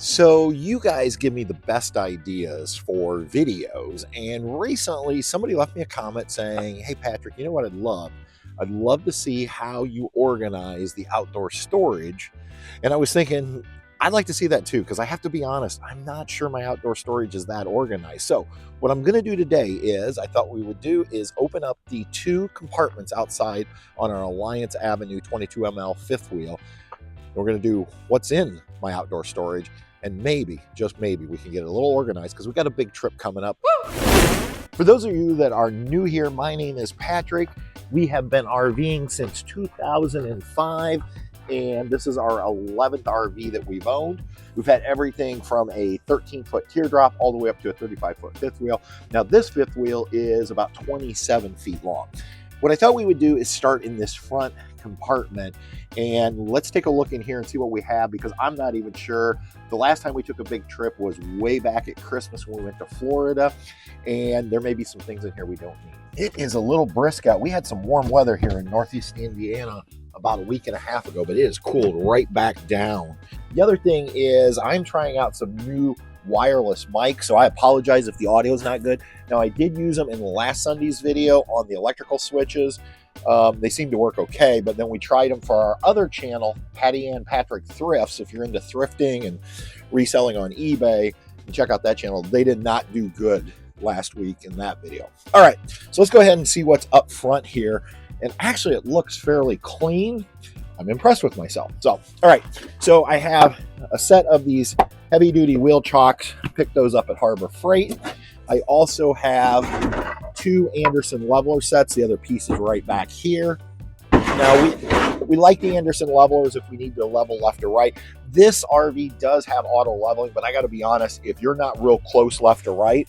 So you guys give me the best ideas for videos, and recently somebody left me a comment saying, "Hey Patrick, you know what I'd love? I'd love to see how you organize the outdoor storage." And I was thinking, I'd like to see that too, because I have to be honest, I'm not sure my outdoor storage is that organized. So what I'm going to do today is, I thought we would do is open up the two compartments outside on our Alliance Avenue 22 ml fifth wheel. We're going to do what's in my outdoor storage, and maybe, just maybe, we can get it a little organized because we've got a big trip coming up. For those of you that are new here, my name is Patrick. We have been RVing since 2005, and this is our 11th RV that we've owned. We've had everything from a 13-foot teardrop all the way up to a 35-foot fifth wheel. Now this fifth wheel is about 27 feet long. What I thought we would do is start in this front compartment, and let's take a look in here and see what we have, because I'm not even sure. The last time we took a big trip was way back at Christmas when we went to Florida, and there may be some things in here we don't need. It is a little brisk out. We had some warm weather here in Northeast Indiana about a week and a half ago, but it has cooled right back down. The other thing is I'm trying out some new wireless mic, so I apologize if the audio is not good. Now, I did use them in last Sunday's video on the electrical switches. They seem to work okay, but then we tried them for our other channel, Patty and Patrick Thrifts. If you're into thrifting and reselling on eBay, check out that channel. They did not do good last week in that video. All right, so let's go ahead and see what's up front here. And actually, it looks fairly clean. I'm impressed with myself. So, all right, so I have a set of these heavy-duty wheel chocks. Picked those up at Harbor Freight. I also have two Anderson leveler sets. The other piece is right back here. Now, we like the Anderson levelers if we need to level left or right. This RV does have auto leveling, but I got to be honest, if you're not real close left or right,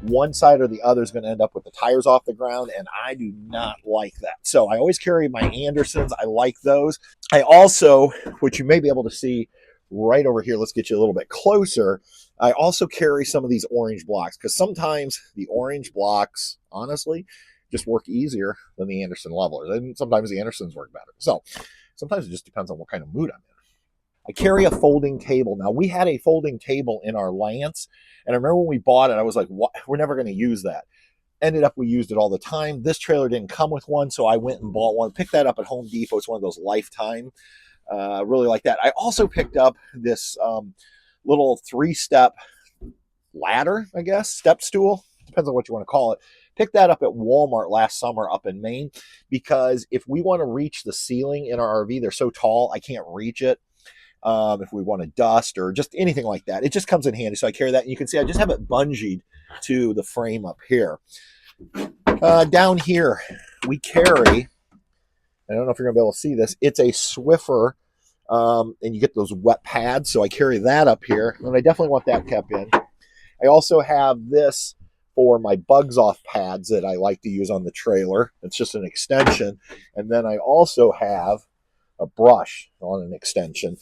one side or the other is going to end up with the tires off the ground, and I do not like that. So I always carry my Andersons. I like those. I also, which you may be able to see right over here, let's get you a little bit closer, I also carry some of these orange blocks, because sometimes the orange blocks, honestly, just work easier than the Anderson levelers, and sometimes the Andersons work better. So sometimes it just depends on what kind of mood I'm in. I carry a folding table. Now, we had a folding table in our Lance, and I remember when we bought it, I was like, what? We're never going to use that. Ended up, we used it all the time. This trailer didn't come with one, so I went and bought one. Picked that up at Home Depot. It's one of those lifetime. Really like that. I also picked up this little three-step ladder, I guess, step stool. Depends on what you want to call it. Picked that up at Walmart last summer up in Maine, because if we want to reach the ceiling in our RV, they're so tall, I can't reach it. If we want to dust or just anything like that, it just comes in handy. So I carry that, and you can see I just have it bungeed to the frame up here. Down here, we carry, I don't know if you're going to be able to see this, it's a Swiffer, and you get those wet pads, so I carry that up here, and I definitely want that kept in. I also have this for my bugs off pads that I like to use on the trailer. It's just an extension. And then I also have a brush on an extension,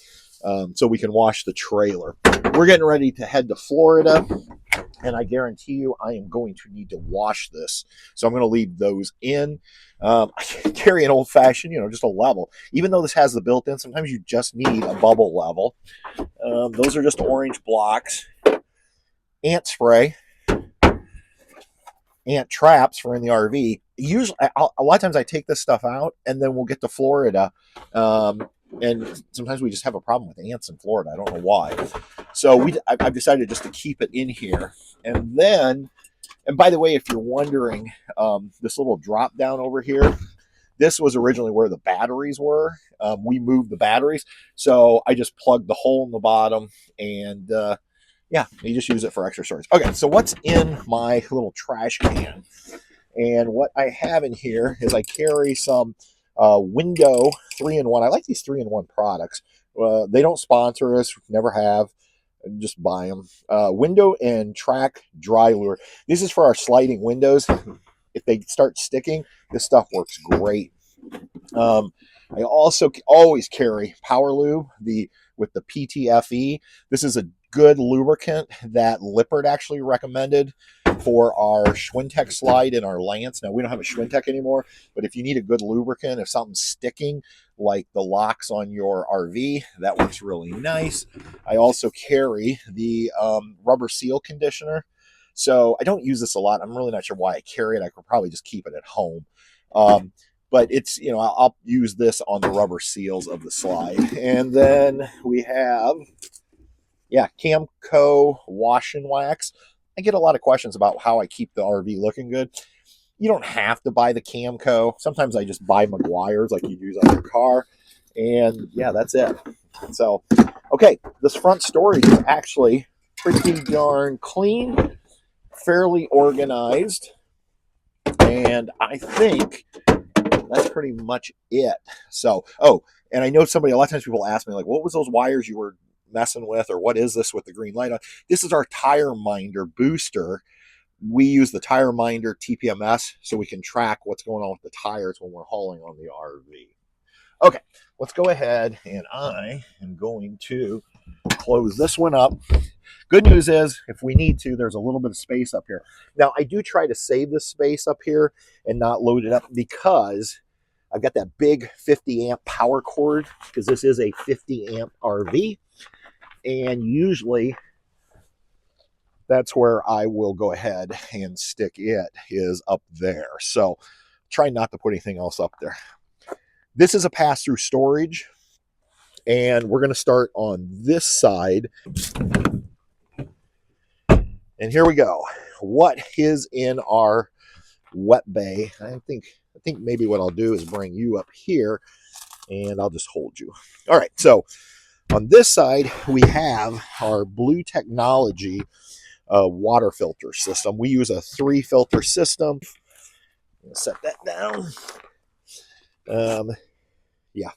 so we can wash the trailer. We're getting ready to head to Florida, and I guarantee you I am going to need to wash this. So I'm going to leave those in. I carry an old-fashioned, just a level. Even though this has the built-in, sometimes you just need a bubble level. Those are just orange blocks. Ant spray. Ant traps for in the RV. Usually, a lot of times I take this stuff out, and then we'll get to Florida, and sometimes we just have a problem with ants in Florida. I don't know why. So I've decided just to keep it in here. And then, and by the way, if you're wondering, this little drop down over here, this was originally where the batteries were. We moved the batteries, so I just plugged the hole in the bottom, and yeah, you just use it for extra storage. Okay, so what's in my little trash can? And what I have in here is I carry some Window 3-in-1. I like these 3-in-1 products. They don't sponsor us, never have. Just buy them. Window and Track Dry Lure. This is for our sliding windows. If they start sticking, this stuff works great. I also always carry Power Lube with the PTFE. This is a good lubricant that Lippert actually recommended. for our Schwintek slide in our Lance. Now, we don't have a Schwintek anymore, but if you need a good lubricant, if something's sticking, like the locks on your RV, that works really nice. I also carry the rubber seal conditioner. So I don't use this a lot. I'm really not sure why I carry it. I could probably just keep it at home. But it's, you know, I'll use this on the rubber seals of the slide. And then we have, yeah, Camco wash and wax. I get a lot of questions about how I keep the RV looking good. You don't have to buy the Camco. Sometimes I just buy Meguiar's like you use on your car. And yeah, that's it. So, okay, this front storage is actually pretty darn clean, fairly organized. And I think that's pretty much it. So, oh, and I know a lot of times people ask me, like, what was those wires you were messing with, or what is this with the green light on? This is our tire minder booster. We use the tire minder TPMS so we can track what's going on with the tires when we're hauling on the RV. Okay, let's go ahead, and I am going to close this one up. Good news is, if we need to, there's a little bit of space up here. Now, I do try to save this space up here and not load it up because I've got that big 50 amp power cord, because this is a 50 amp RV. And usually that's where I will go ahead and stick it, is up there. So try not to put anything else up there. This is a pass-through storage, and we're going to start on this side. And here we go. What is in our wet bay? I think maybe what I'll do is bring you up here, and I'll just hold you. All right, so on this side, we have our Blue Technology water filter system. We use a 3-filter system. Set that down. Yeah,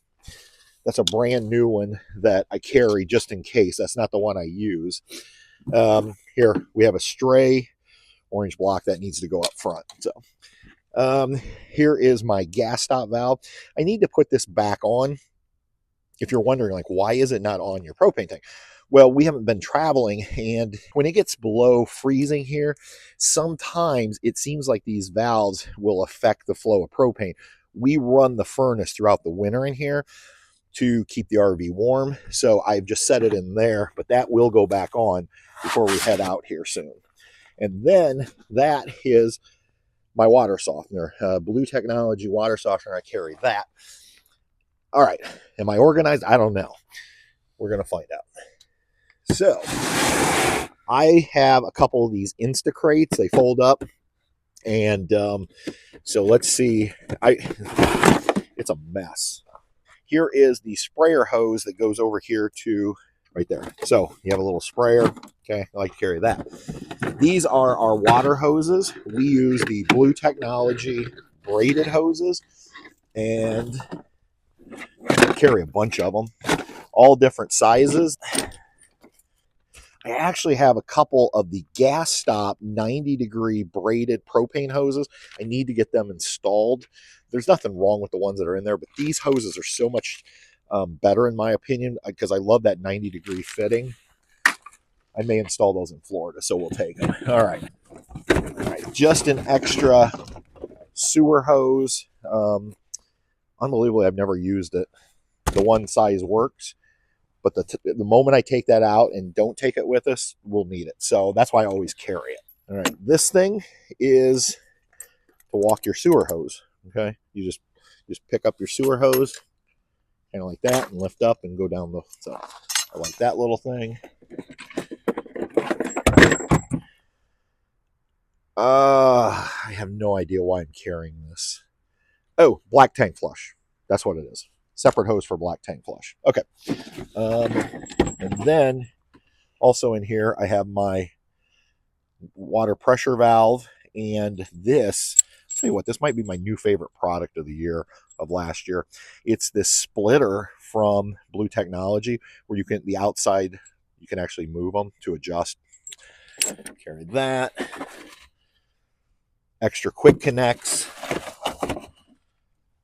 that's a brand new one that I carry just in case. That's not the one I use. Here we have a stray orange block that needs to go up front. So here is my gas stop valve. I need to put this back on. If you're wondering, like, why is it not on your propane tank? Well, we haven't been traveling, and when it gets below freezing here, sometimes it seems like these valves will affect the flow of propane. We run the furnace throughout the winter in here to keep the RV warm, so I've just set it in there, but that will go back on before we head out here soon. And then that is my water softener, Blue Technology water softener. I carry that. All right, am I organized? I don't know. We're going to find out. So I have a couple of these Instacrates. They fold up. And so let's see. It's a mess. Here is the sprayer hose that goes over here to right there. So you have a little sprayer. Okay, I like to carry that. These are our water hoses. We use the Blue Technology braided hoses. And I carry a bunch of them, all different sizes. I actually have a couple of the gas stop 90-degree braided propane hoses. I need to get them installed. There's nothing wrong with the ones that are in there, but these hoses are so much better in my opinion, because I love that 90-degree fitting. I may install those in Florida, so we'll take them. All right. Just an extra sewer hose. Unbelievably, I've never used it. The one size works, but the moment I take that out and don't take it with us, we'll need it. So that's why I always carry it. All right, this thing is to walk your sewer hose. Okay, you just pick up your sewer hose, kind of like that, and lift up and go down the. So I like that little thing. I have no idea why I'm carrying this. Oh, black tank flush. That's what it is. Separate hose for black tank flush. Okay. And then also in here, I have my water pressure valve. And this, I'll tell you what, this might be my new favorite product of the year, of last year. It's this splitter from Blue Technology where you can, the outside, you can actually move them to adjust. Carry that. Extra quick connects.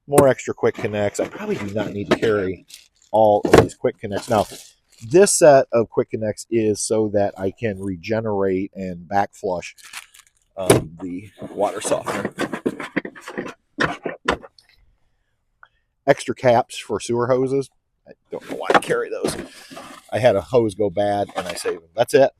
More extra quick connects. I probably do not need to carry all of these quick connects. Now, this set of quick connects is so that I can regenerate and back flush the water softener. Extra caps for sewer hoses. I don't know why I carry those. I had a hose go bad and I saved them. That's it.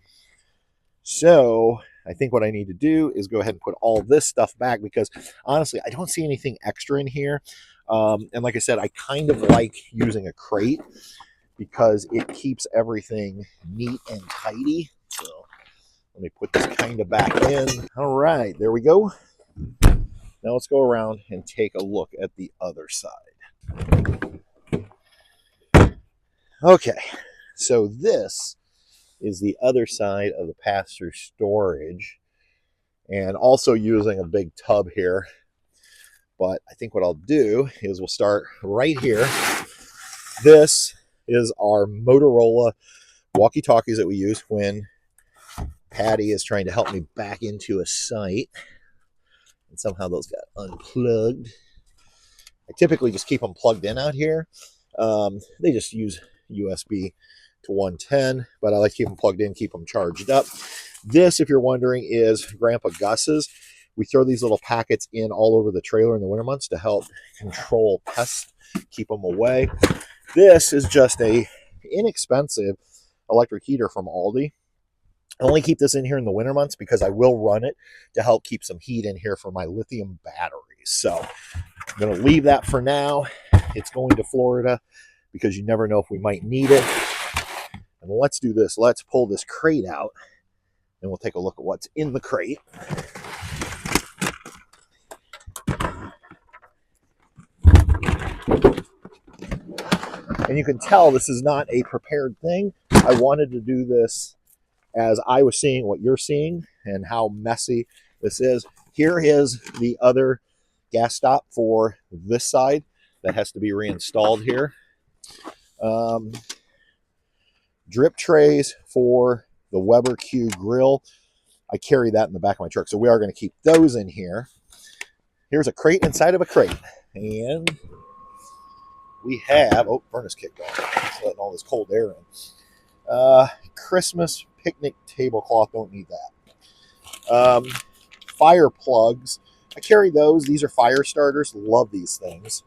So I think what I need to do is go ahead and put all this stuff back because honestly, I don't see anything extra in here. And like I said, I kind of like using a crate because it keeps everything neat and tidy. So let me put this kind of back in. All right, there we go. Now let's go around and take a look at the other side. Okay, so this is the other side of the pass-through storage, and also using a big tub here. But I think what I'll do is we'll start right here. This is our Motorola walkie-talkies that we use when Patty is trying to help me back into a site. And somehow those got unplugged. I typically just keep them plugged in out here. They just use USB to 110, but I like to keep them plugged in, keep them charged up. This, if you're wondering, is Grandpa Gus's. We throw these little packets in all over the trailer in the winter months to help control pests, keep them away. This is just a inexpensive electric heater from Aldi. I only keep this in here in the winter months because I will run it to help keep some heat in here for my lithium batteries. So I'm going to leave that for now. It's going to Florida because you never know if we might need it. And let's do this. Let's pull this crate out and we'll take a look at what's in the crate. And you can tell this is not a prepared thing. I wanted to do this as I was seeing what you're seeing and how messy this is. Here is the other gas stop for this side that has to be reinstalled here. Drip trays for the Weber Q grill. I carry that in the back of my truck, so we are going to keep those in here. Here's a crate inside of a crate. And we have, oh, furnace kicked on. It's letting all this cold air in. Christmas picnic tablecloth, don't need that. Fire plugs, I carry those. These are fire starters. Love these things.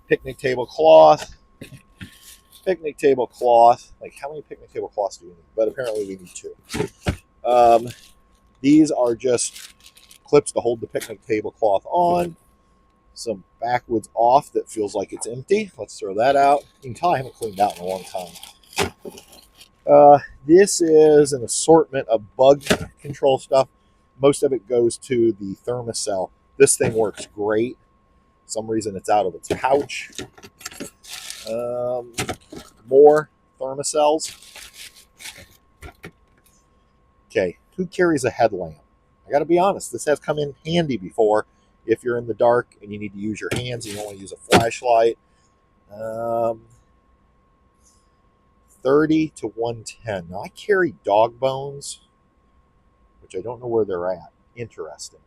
Picnic tablecloth. Picnic tablecloth. Like, how many picnic tablecloths do we need? But apparently we need 2. These are just clips to hold the picnic tablecloth on. Some backwoods off that feels like it's empty. Let's throw that out. You can tell I haven't cleaned out in a long time. This is an assortment of bug control stuff. Most of it goes to the thermocell. This thing works great. For some reason it's out of its pouch. More thermocells. Okay, who carries a headlamp? I gotta be honest, this has come in handy before if you're in the dark and you need to use your hands and you don't want to use a flashlight. 30 to 110. Now I carry dog bones, which I don't know where they're at. Interesting.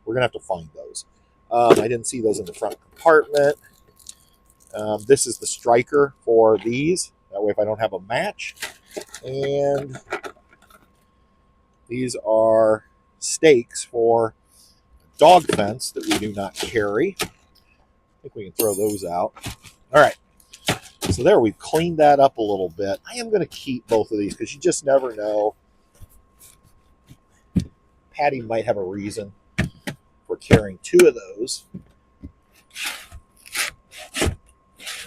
We're gonna have to find those. I didn't see those in the front compartment. This is the striker for these. That way if I don't have a match. And these are stakes for dog fence that we do not carry. I think we can throw those out. All right. So there, we've cleaned that up a little bit. I am going to keep both of these because you just never know. Patty might have a reason for carrying 2 of those.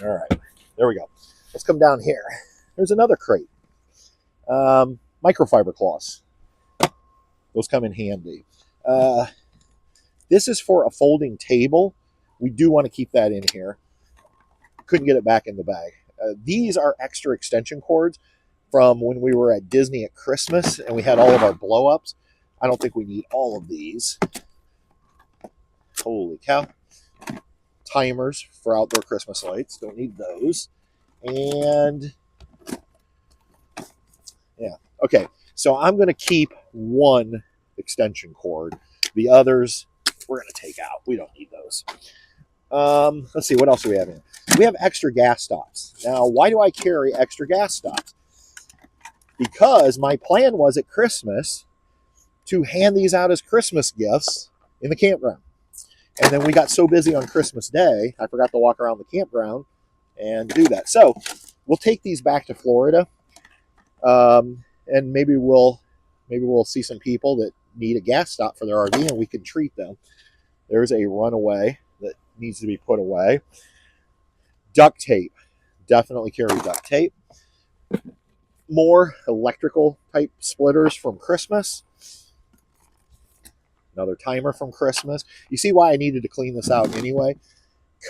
All right. There we go. Let's come down here. There's another crate. Microfiber cloths. Those come in handy. This is for a folding table. We do want to keep that in here. Couldn't get it back in the bag. These are extra extension cords from when we were at Disney at Christmas and we had all of our blow-ups. I don't think we need all of these. Holy cow. Timers for outdoor Christmas lights. Don't need those. And yeah. Okay. So I'm going to keep 1 extension cord. The others we're going to take out. We don't need those. Let's see. What else do we have in? We have extra gas stops. Now, why do I carry extra gas stops? Because my plan was at Christmas to hand these out as Christmas gifts in the campground. And then we got so busy on Christmas Day, I forgot to walk around the campground and do that. So we'll take these back to Florida, and maybe we'll see some people that need a gas stop for their RV, and we can treat them. There's a runaway that needs to be put away. Duct tape, definitely carry duct tape. More electrical type splitters from Christmas. Another timer from Christmas. You see why I needed to clean this out anyway.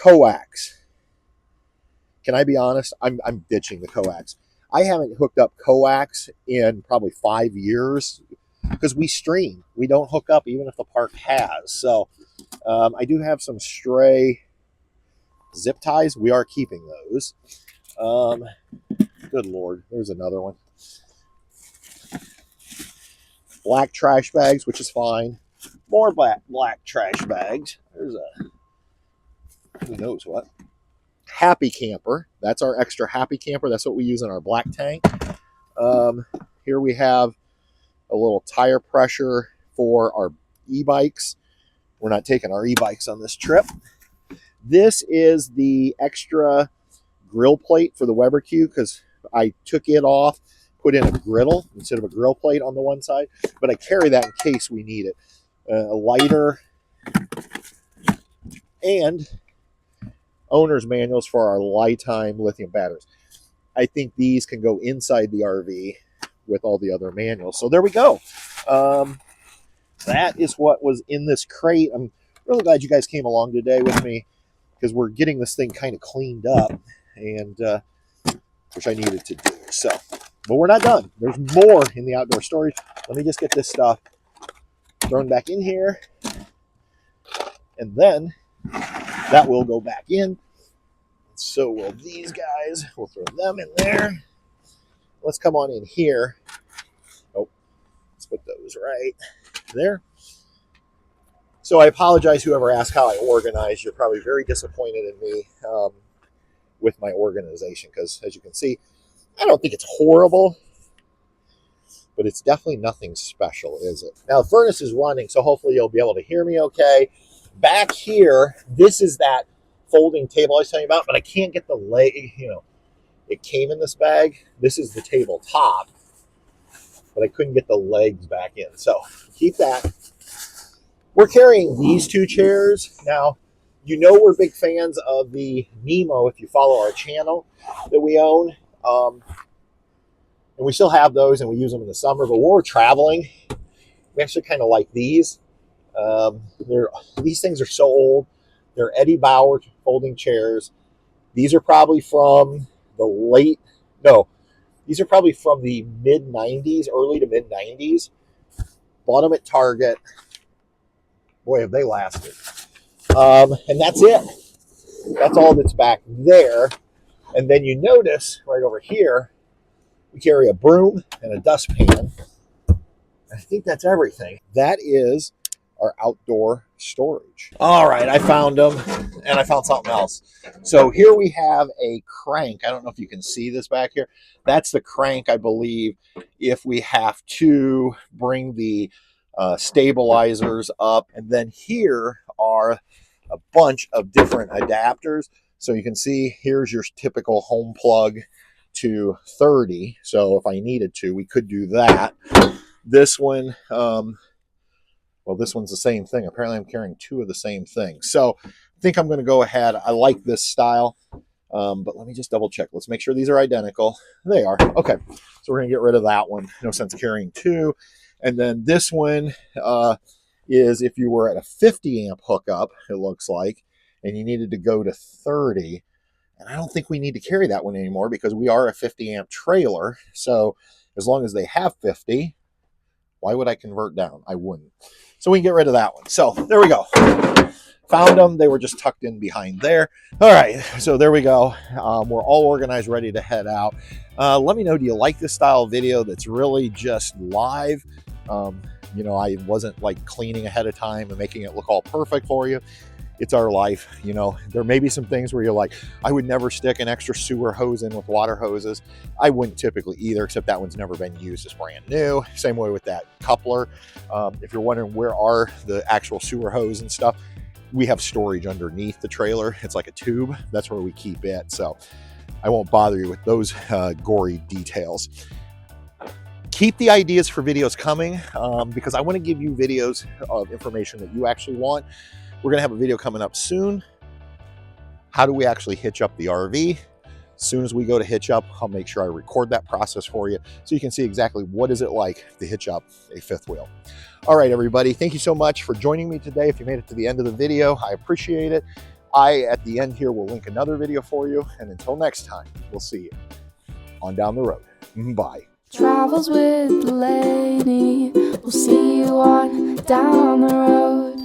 Coax. Can I be honest? I'm ditching the coax. I haven't hooked up coax in probably 5 years because we stream. We don't hook up even if the park has. So I do have some stray zip ties. We are keeping those. Good Lord. There's another one. Black trash bags, which is fine. More black trash bags. There's a, who knows what. Happy camper. That's our extra happy camper. That's what we use in our black tank. Here we have a little tire pressure for our e-bikes. We're not taking our e-bikes on this trip. This is the extra grill plate for the Weber Q because I took it off, put in a griddle instead of a grill plate on the one side, but I carry that in case we need it. A lighter and owner's manuals for our lifetime lithium batteries. I think these can go inside the RV with all the other manuals. So there we go. That is what was in this crate. I'm really glad you guys came along today with me because we're getting this thing kind of cleaned up, and which I needed to do. So, but we're not done. There's more in the outdoor storage. Let me just get this stuff thrown back in here, and then that will go back in. So will these guys. We'll throw them in there. Let's come on in here. Oh, let's put those right there. So I apologize whoever asked how I organize. You're probably very disappointed in me with my organization because, as you can see, I don't think it's horrible, but it's definitely nothing special, is it? Now, the furnace is running, so hopefully you'll be able to hear me okay. Back here, this is that folding table I was telling you about, but I can't get the leg, it came in this bag. This is the tabletop, but I couldn't get the legs back in. So keep that. We're carrying these two chairs. Now, we're big fans of the Nemo if you follow our channel that we own. And we still have those and we use them in the summer, but when we're traveling, we actually kind of like these. These things are so old. They're Eddie Bauer folding chairs. These are probably from these are probably from the mid-90s, early to mid-90s. Bought them at Target. Boy, have they lasted. And that's it. That's all that's back there. And then you notice right over here, we carry a broom and a dustpan. I think that's everything. That is our outdoor storage. All right, I found them, and I found something else. So here we have a crank. I don't know if you can see this back here. That's the crank, I believe, if we have to bring the stabilizers up. And then here are a bunch of different adapters. So you can see here's your typical home plug to 30. So if I needed to, we could do that. This one, well, this one's the same thing. Apparently I'm carrying two of the same thing. So I think I'm going to go ahead. I like this style, but let me just double check. Let's make sure these are identical. They are. Okay. So we're going to get rid of that one. No sense carrying two. And then this one is if you were at a 50 amp hookup, it looks like, and you needed to go to 30. And I don't think we need to carry that one anymore because we are a 50 amp trailer. So as long as they have 50, why would I convert down? I wouldn't. So we can get rid of that one. So there we go. Found them. They were just tucked in behind there. All right. So there we go. We're all organized, ready to head out. Let me know, do you like this style of video that's really just live? I wasn't like cleaning ahead of time and making it look all perfect for you. It's our life. You know, there may be some things where you're like, I would never stick an extra sewer hose in with water hoses. I wouldn't typically either, except that one's never been used. It's brand new. Same way with that coupler. If you're wondering where are the actual sewer hose and stuff, we have storage underneath the trailer. It's like a tube. That's where we keep it. So I won't bother you with those gory details. Keep the ideas for videos coming because I want to give you videos of information that you actually want. We're going to have a video coming up soon. How do we actually hitch up the RV? As soon as we go to hitch up, I'll make sure I record that process for you so you can see exactly what is it like to hitch up a fifth wheel. All right, everybody, thank you so much for joining me today. If you made it to the end of the video, I appreciate it. At the end here, will link another video for you. And until next time, we'll see you on down the road. Bye. Travels with the lady. We'll see you on down the road.